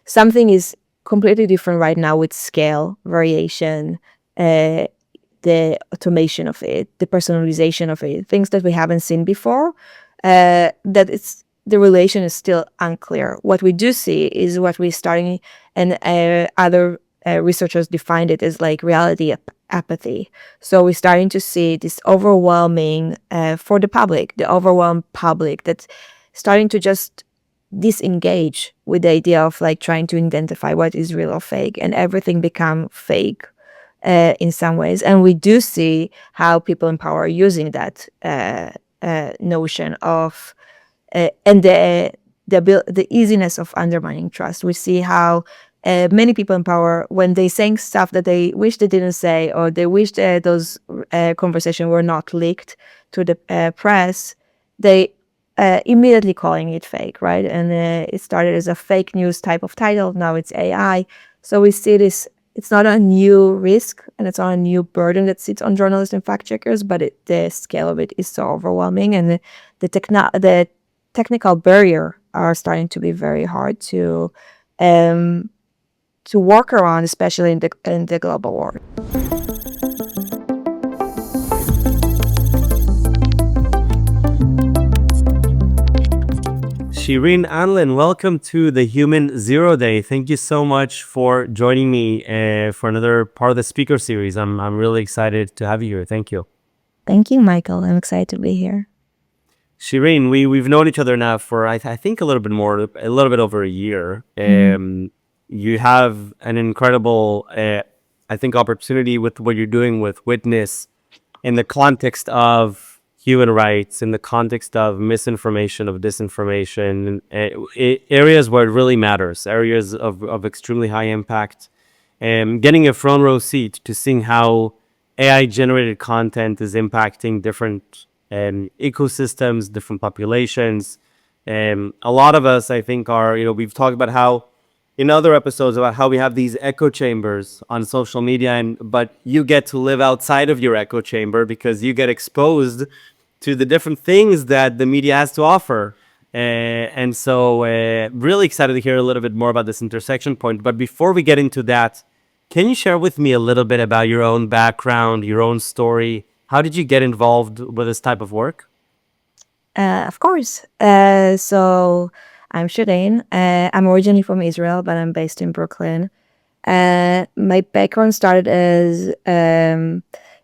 something is completely different right now with scale, variation, uh, the automation of it, the personalization of it, things that we haven't seen before, that it's the relation is still unclear. What we do see is what we're starting, and other researchers defined it as like reality apathy. So we're starting to see this overwhelming for the public, the overwhelmed public that's starting to just disengage with the idea of like trying to identify what is real or fake, and everything become fake in some ways. And we do see how people in power are using that notion of and the easiness of undermining trust. We see how many people in power, when they saying stuff that they wish they didn't say, or they wish those conversations were not leaked to the press, they immediately calling it fake, right? And it started as a fake news type of title. Now it's AI. So we see this. It's not a new risk, and it's not a new burden that sits on journalists and fact checkers, but the scale of it is so overwhelming, and the technical barrier are starting to be very hard um, to work around, especially in the global world. Shirin Anlen, welcome to the Human Zero Day. Thank you so much for joining me for another part of the speaker series. I'm really excited to have you here. Thank you. Thank you, Michael. I'm excited to be here. Shirin, we've known each other now for I think a little bit over a year. You have an incredible I think opportunity with what you're doing with Witness in the context of human rights, in the context of misinformation, of disinformation, areas where it really matters, areas of extremely high impact, and getting a front row seat to seeing how AI generated content is impacting different ecosystems, different populations. A lot of us, I think, we've talked about how in other episodes about how we have these echo chambers on social media, but you get to live outside of your echo chamber because you get exposed to the different things that the media has to offer. And so really excited to hear a little bit more about this intersection point. But before we get into that, can you share with me a little bit about your own background, your own story? How did you get involved with this type of work? Of course. So I'm Shirin. I'm originally from Israel, but I'm based in Brooklyn. My background started as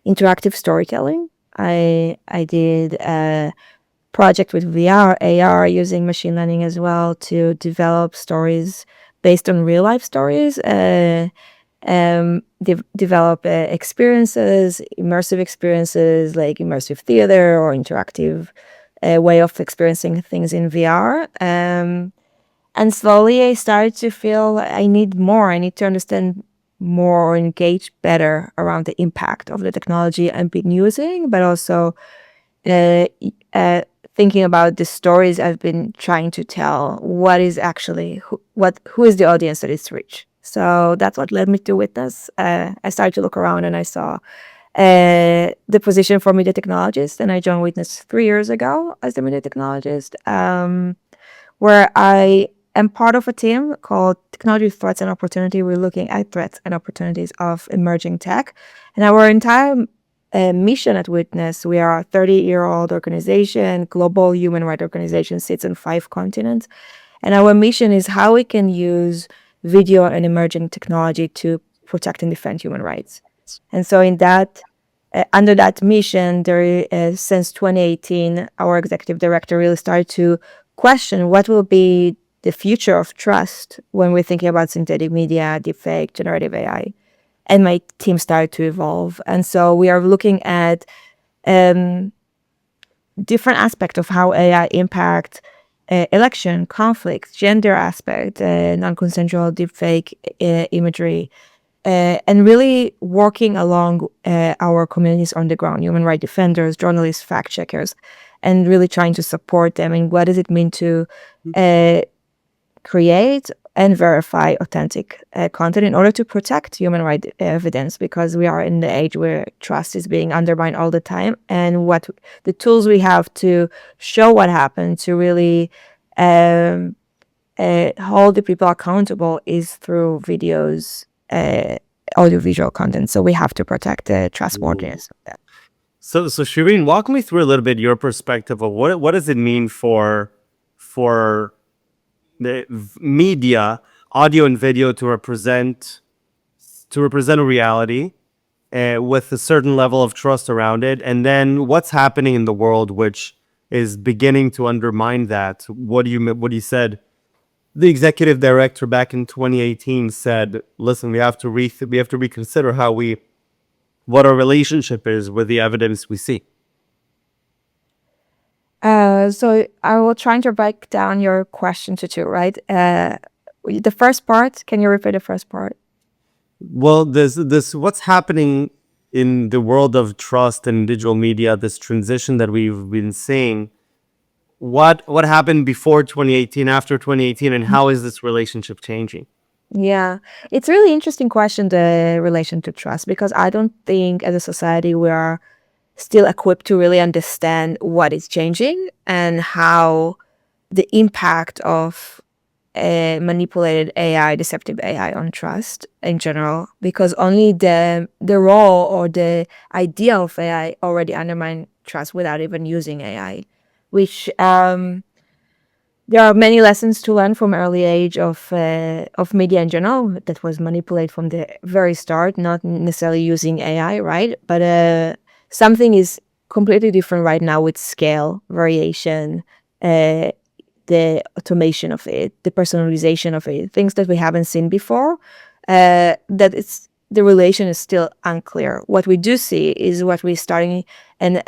interactive storytelling. I did a project with VR, AR, using machine learning as well to develop stories based on real life stories. Develop experiences, immersive experiences like immersive theater or interactive way of experiencing things in VR. And slowly I started to feel I need more. I need to understand more or engage better around the impact of the technology I've been using, but also uh, uh, thinking about the stories I've been trying to tell. What is actually who is the audience that it's reach? So that's what led me to Witness. I started to look around and I saw the position for media technologist, and I joined Witness 3 years ago as the media technologist, where I am part of a team called Technology Threats and Opportunity. We're looking at threats and opportunities of emerging tech, and our entire mission at Witness, we are a 30-year-old organization, global human rights organization, sits on 5 continents. And our mission is how we can use video and emerging technology to protect and defend human rights. And so in that, under that mission, since 2018, our executive director really started to question what will be the future of trust when we're thinking about synthetic media, deepfake, generative AI. And my team started to evolve. And so we are looking at different aspects of how AI impact election, conflict, gender aspect, non-consensual deepfake imagery, and really working along our communities on the ground, human rights defenders, journalists, fact checkers, and really trying to support them. And what does it mean to create and verify authentic content in order to protect human rights evidence, because we are in the age where trust is being undermined all the time. And what the tools we have to show what happened, to really hold the people accountable is through videos, audiovisual content. So we have to protect the Mm. trustworthiness of that. So Shireen, walk me through a little bit your perspective of what does it mean for the media, audio and video to represent a reality with a certain level of trust around it, and then what's happening in the world which is beginning to undermine that. What you said. The executive director back in 2018 said, "Listen, we have to reconsider what our relationship is with the evidence we see." So I will try to break down your question to two, right? The first part, can you repeat the first part? Well, this what's happening in the world of trust and digital media, this transition that we've been seeing. What happened before 2018, after 2018, and how is this relationship changing? Yeah, it's a really interesting question, the relation to trust, because I don't think as a society we are still equipped to really understand what is changing and how the impact of manipulated AI, deceptive AI on trust in general, because only the role or the idea of AI already undermine trust without even using AI, which there are many lessons to learn from early age of media in general that was manipulated from the very start, not necessarily using AI, right? But something is completely different right now with scale, variation, uh, the automation of it, the personalization of it, things that we haven't seen before. That it's the relation is still unclear. What we do see is what we're starting, and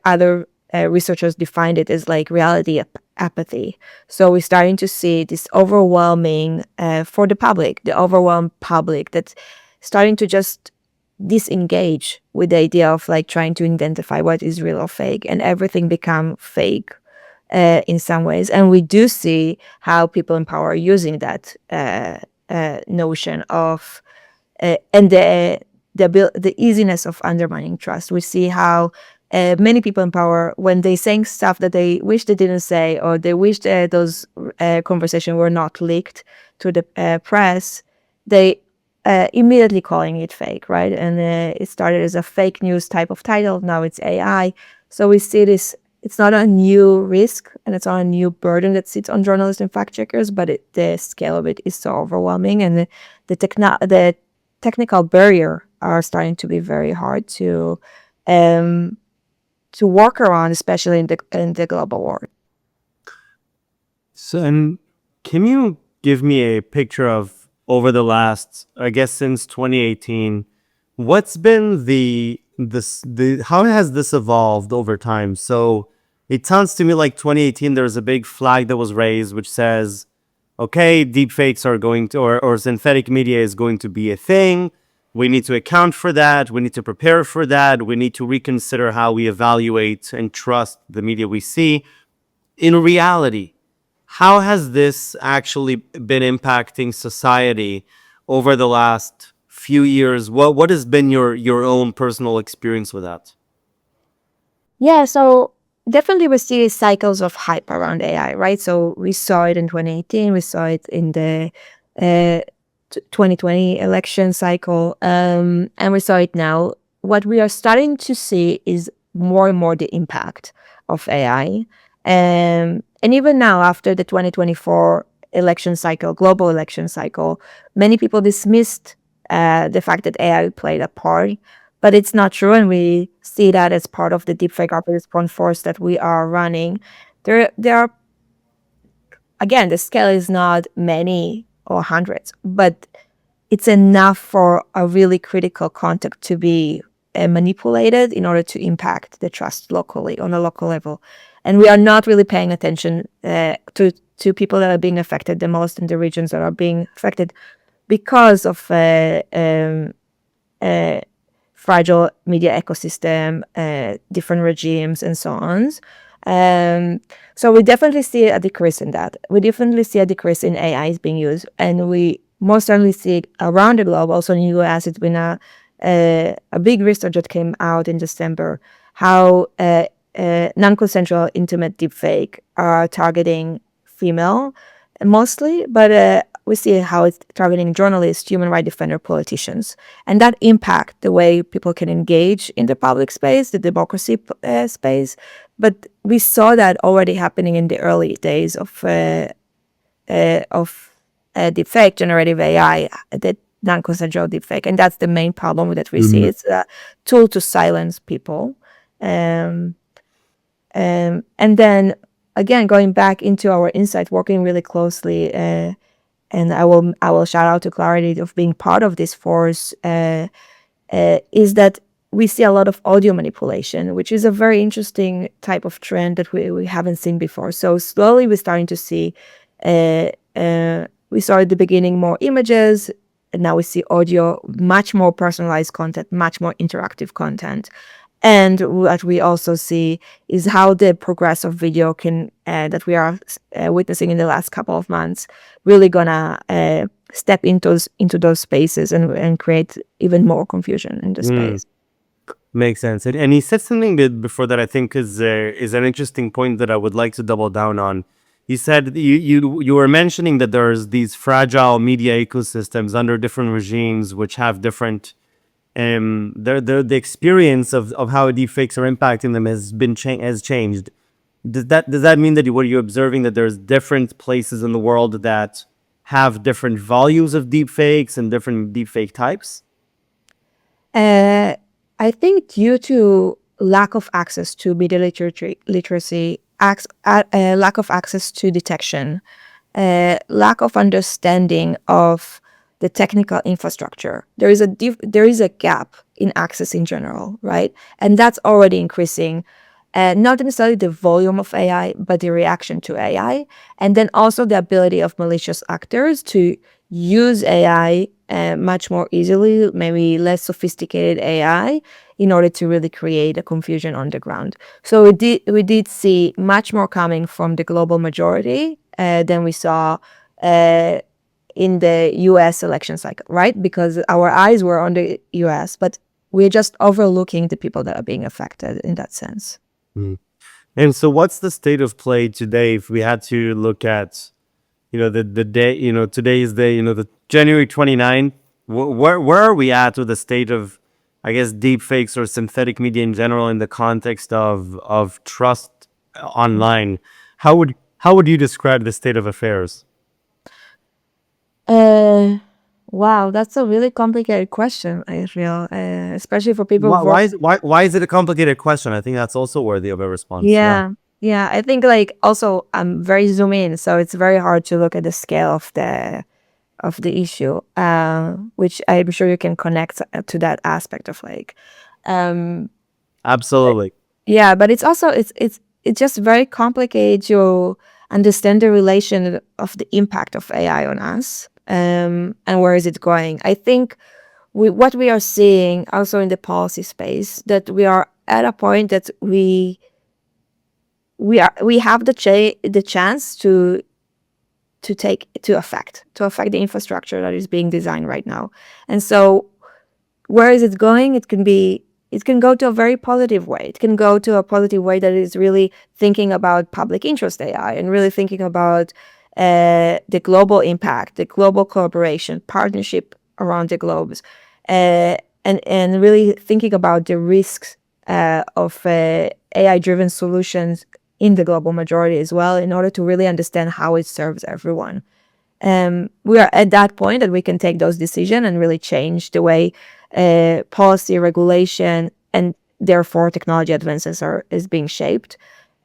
other researchers defined it as like reality apathy. So we're starting to see this overwhelming for the public, the overwhelmed public that's starting to just disengage with the idea of like trying to identify what is real or fake, and everything become fake in some ways. And we do see how people in power are using that notion of and the easiness of undermining trust. We see how many people in power, when they saying stuff that they wish they didn't say, or they wish those conversations were not leaked to the press, they immediately calling it fake, right? And it started as a fake news type of title. Now it's AI. So we see this. It's not a new risk and it's not a new burden that sits on journalists and fact checkers, but the scale of it is so overwhelming, and the technical barrier are starting to be very hard um, to work around, especially in the global world. So, and can you give me a picture of over the last, I guess, since 2018, what's been the how has this evolved over time? So, it sounds to me like 2018 there's a big flag that was raised which says, okay, deepfakes are going to, or synthetic media is going to be a thing. We need to account for that. We need to prepare for that. We need to reconsider how we evaluate and trust the media we see. In reality, how has this actually been impacting society over the last few years? What has been your own personal experience with that? Yeah, so definitely we see cycles of hype around AI, right? So we saw it in 2018, we saw it in the uh, 2020 election cycle, and we saw it now. What we are starting to see is more and more the impact of AI. And even now, after the 2024 election cycle, global election cycle, many people dismissed the fact that AI played a part, but it's not true, and we see that as part of the deepfake rapid response force that we are running. There are, again, the scale is not many or hundreds, but it's enough for a really critical contact to be manipulated in order to impact the trust locally on a local level. And we are not really paying attention to people that are being affected the most in the regions that are being affected because of uh, fragile media ecosystem, different regimes, and so on. Um, so we definitely see a decrease in that. We definitely see a decrease in AIs being used, and we most certainly see it around the globe. Also in the US, it's been a big research that came out in December, how non-consensual intimate deepfake are targeting female mostly, but we see how it's targeting journalists, human rights defender, politicians, and that impact the way people can engage in the public space, the democracy space. But we saw that already happening in the early days of deepfake, generative AI, the non-consensual deepfake, and that's the main problem that we see. It's a tool to silence people. Um, and then again, going back into our insight, working really closely, and I will shout out to Clarity of being part of this force. Is that we see a lot of audio manipulation, which is a very interesting type of trend that we haven't seen before. So slowly we're starting to see, we saw at the beginning more images, and now we see audio, much more personalized content, much more interactive content. And what we also see is how the progress of video can, that we are witnessing in the last couple of months, really gonna step into those spaces and create even more confusion in the Mm. space. Makes sense. And he said something that before that I think is an interesting point that I would like to double down on. He said you were mentioning that there's these fragile media ecosystems under different regimes which have different the experience of how deepfakes are impacting them has changed. Does that mean that what you're observing that there's different places in the world that have different values of deepfakes and different deepfake types? Uh, I think due to lack of access to media literacy, lack of access to detection, lack of understanding of the technical infrastructure. There is a gap in access in general, right? And that's already increasing. Not necessarily the volume of AI, but the reaction to AI, and then also the ability of malicious actors to use AI much more easily, maybe less sophisticated AI, in order to really create a confusion on the ground. So we did see much more coming from the global majority than we saw uh, in the US election cycle, right? Because our eyes were on the US, but we're just overlooking the people that are being affected in that sense. And so, what's the state of play today? If we had to look at, the day, today's day, the January 29th, where are we at with the state of, I guess, deep fakes or synthetic media in general in the context of trust online? How would you describe the state of affairs? Uh, wow, that's a really complicated question, I feel, especially for people Why who've why is why is it a complicated question? I think that's also worthy of a response. Yeah. yeah, yeah. I think like also I'm very zoom in, so it's very hard to look at the scale of the issue, which I'm sure you can connect to that aspect of like, um, Absolutely. yeah. But it's also it's just very complicated to understand the relation of the impact of AI on us, and where is it going. I think what we are seeing also in the policy space that we are at a point that we have the chance to affect the infrastructure that is being designed right now. And so where is it going? It can go to a very positive way. It can go to a positive way that is really thinking about public interest AI and really thinking about the global impact, the global collaboration, partnership around the globes, and really thinking about the risks of AI-driven solutions in the global majority as well, in order to really understand how it serves everyone. We are at that point that we can take those decisions and really change the way policy, regulation, and therefore technology advances is being shaped.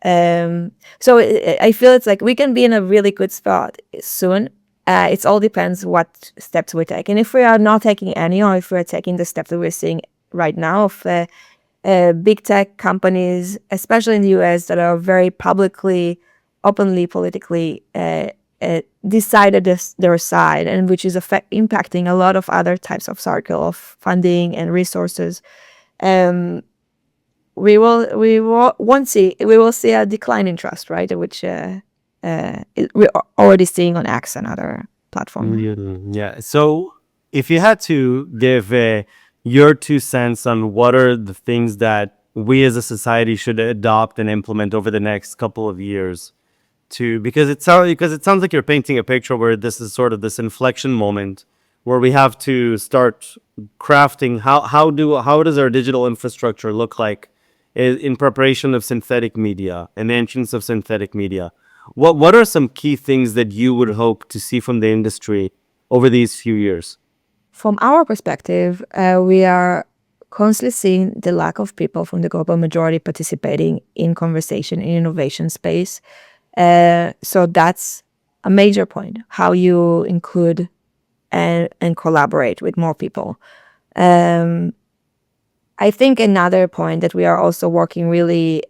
So I feel it's like we can be in a really good spot soon. It all depends what steps we take, and if we are not taking any, or if we're taking the steps that we're seeing right now of big tech companies, especially in the US, that are very publicly, openly, politically decided their side, and which is impacting a lot of other types of circle of funding and resources. Um, we will see a decline in trust, right? Which we're already seeing on X and other platforms. Yeah. So, if you had to give your 2 cents on what are the things that we as a society should adopt and implement over the next couple of years, to, because it sounds like you're painting a picture where this is sort of this inflection moment where we have to start crafting how does our digital infrastructure look like in preparation of synthetic media and the entrance of synthetic media. What are some key things that you would hope to see from the industry over these few years? From our perspective, we are constantly seeing the lack of people from the global majority participating in conversation in innovation space. So that's a major point, how you include and collaborate with more people. Um, I think another point that we are also working really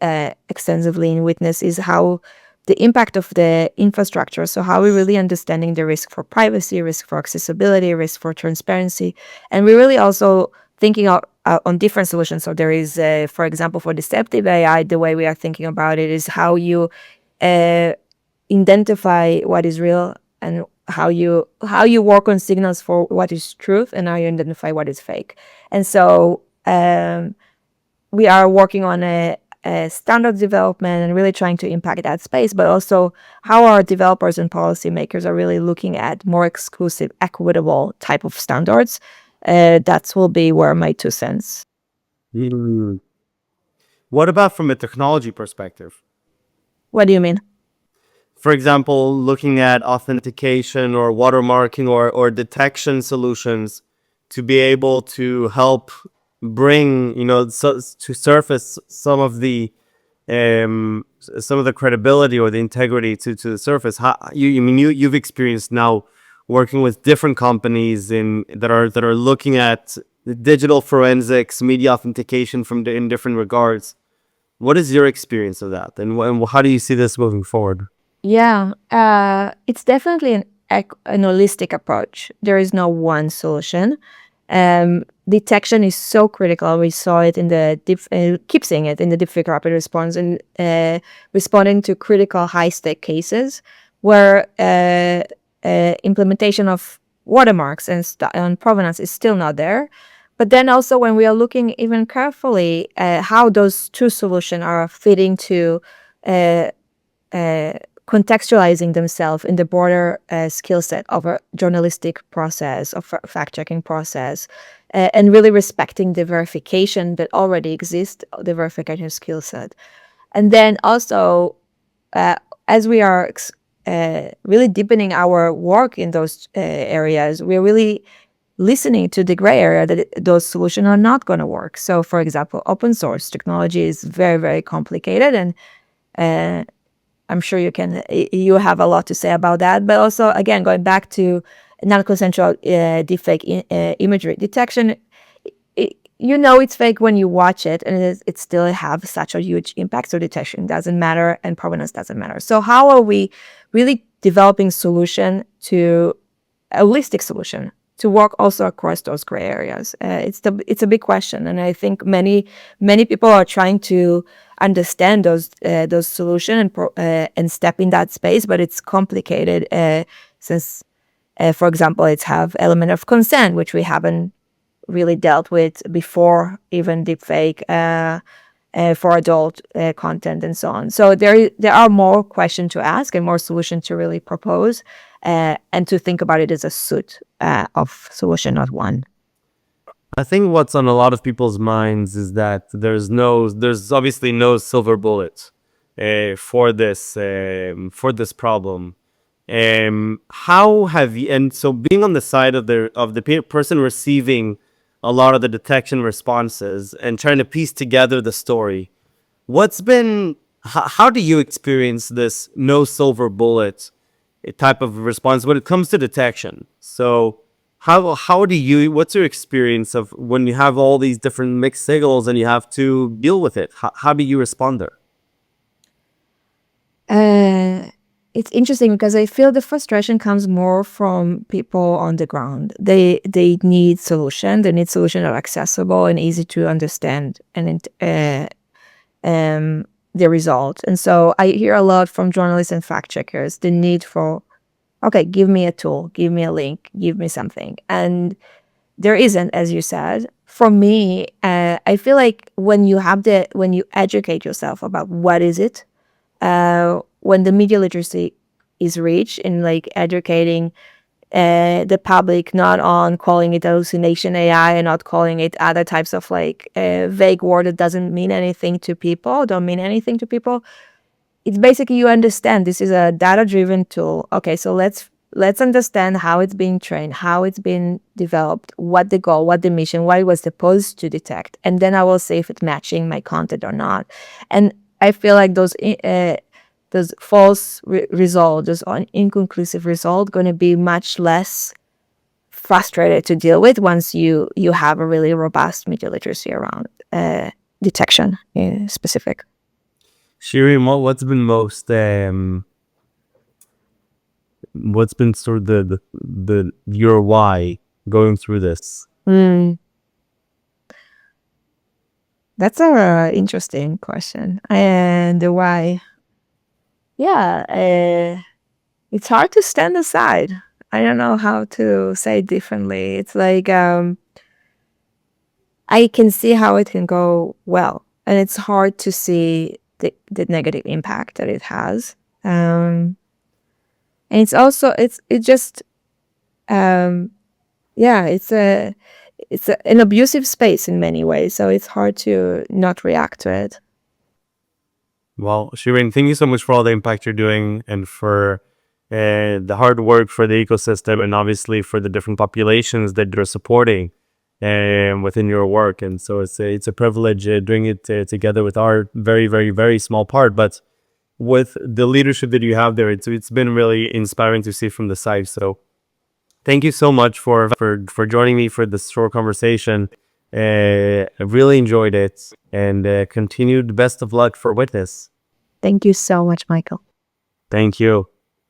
extensively in Witness is how the impact of the infrastructure. So how we're really understanding the risk for privacy, risk for accessibility, risk for transparency, and we're really also thinking on different solutions. So there is, for example, for deceptive AI, the way we are thinking about it is how you uh, identify what is real and how you work on signals for what is truth and how you identify what is fake. And so we are working on a standard development and really trying to impact that space, but also how our developers and policymakers are really looking at more exclusive, equitable type of standards. That will be where my 2 cents. Hmm. What about from a technology perspective? What do you mean? For example, looking at authentication or watermarking or detection solutions to be able to help bring, to surface some of the credibility or the integrity to the surface. You've experienced now working with different companies that are looking at digital forensics, media authentication in different regards. What is your experience of that, and how do you see this moving forward? Yeah, it's definitely an holistic approach. There is no one solution. Detection is so critical. We saw it in keep seeing it in the deepfake rapid response and responding to critical high-stake cases where implementation of watermarks and provenance is still not there. But then also when we are looking even carefully how those two solutions are fitting to uh, uh, contextualizing themselves in the broader skill set of a journalistic process, of a fact-checking process, and really respecting the verification that already exists, the verification skill set. And then also, uh, as we are really deepening our work in those areas, we're really listening to the gray area that those solutions are not going to work. So, for example, open source technology is very, very complicated, and uh, I'm sure you have a lot to say about that. But also, again, going back to non-consensual deepfake imagery detection, it's fake when you watch it, and it still have such a huge impact. So detection doesn't matter, and provenance doesn't matter. So how are we really developing a holistic solution to work also across those gray areas? It's a big question, and I think many people are trying to understand those solutions and step in that space, but it's complicated since, for example, it's have element of consent, which we haven't really dealt with before, even deepfake for adult content and so on. So there are more questions to ask and more solutions to really propose, and to think about it as a suite of solution, not one. I think what's on a lot of people's minds is that there's obviously no silver bullet for this problem. How have you? And so, being on the side of the person receiving a lot of the detection responses and trying to piece together the story, how do you experience this no silver bullet type of response when it comes to detection? So what's your experience of when you have all these different mixed signals and you have to deal with it? How do you respond there? Uh, it's interesting because I feel the frustration comes more from people on the ground. They need solution. They need solution that are accessible and easy to understand, and the result. And so I hear a lot from journalists and fact checkers the need for, okay, give me a tool, give me a link, give me something, and there isn't, as you said. For me, I feel like when you educate yourself about what is it, when the media literacy is reached in like educating the public, not on calling it hallucination AI and not calling it other types of like vague word that doesn't mean anything to people, don't mean anything to people. It's basically you understand this is a data driven tool. Okay, so let's understand how it's being trained, how it's been developed, what the goal, what the mission, what it was supposed to detect, and then I will see if it's matching my content or not. And I feel like those false results, those inconclusive results, going to be much less frustrated to deal with once you have a really robust media literacy around detection specific. Shirin, what's been most what's been sort of the your why going through this? Mm, that's a interesting question. And why? Yeah, it's hard to stand aside. I don't know how to say it differently. It's like I can see how it can go well, and it's hard to see the negative impact that it has. And it's also it's just um, yeah, an abusive space in many ways, so it's hard to not react to it. Well, Shirin, thank you so much for all the impact you're doing and for the hard work for the ecosystem and obviously for the different populations that you're supporting within your work. And so it's a privilege doing it together with our very, very, very small part. But with the leadership that you have there, it's been really inspiring to see from the side. So thank you so much for joining me for this short conversation. I really enjoyed it and continued best of luck for Witness. Thank you so much, Michael. Thank you.